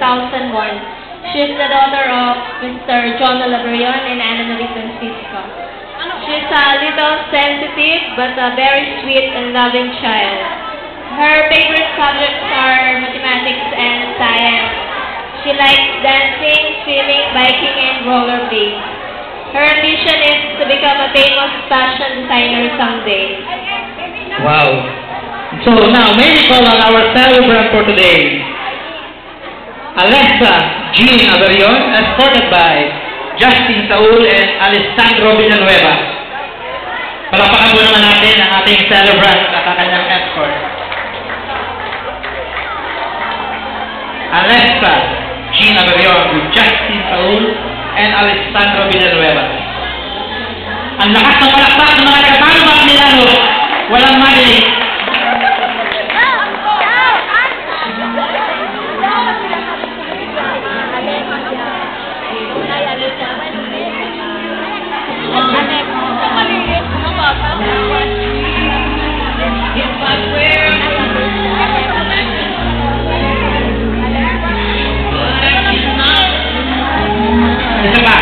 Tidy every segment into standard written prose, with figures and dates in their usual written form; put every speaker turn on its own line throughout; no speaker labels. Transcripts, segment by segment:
2001. She is the daughter of Mr. John Laberion and Ana Marie Francisco. She is a little sensitive but a very sweet and loving child. Her favorite subjects are mathematics and science. She likes dancing, swimming, biking, and rollerblades. Her ambition is to become a famous fashion designer someday.
Wow. So now, may we call on our celebrant for today, Alexa Jean Aberion, escorted by Justin Saul and Alessandro Villanueva. Palakpakan po naman natin ang ating celebrant at ang kanyang escort. Alexa Jean Aberion with Justin Saul and Alessandro Villanueva. Ang lakas ng palakpak ng mga taga-Tanubak Milano, walang mali. Isa pa.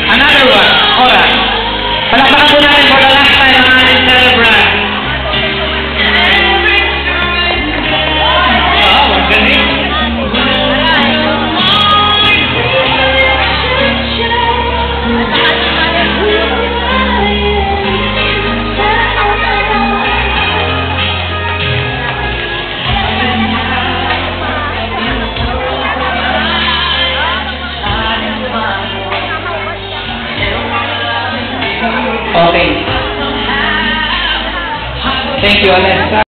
Another one. Alright. Palakpakan po natin for the last time ang ating celebrant. Wow, ang galing. Okay. Thank you, Alexa.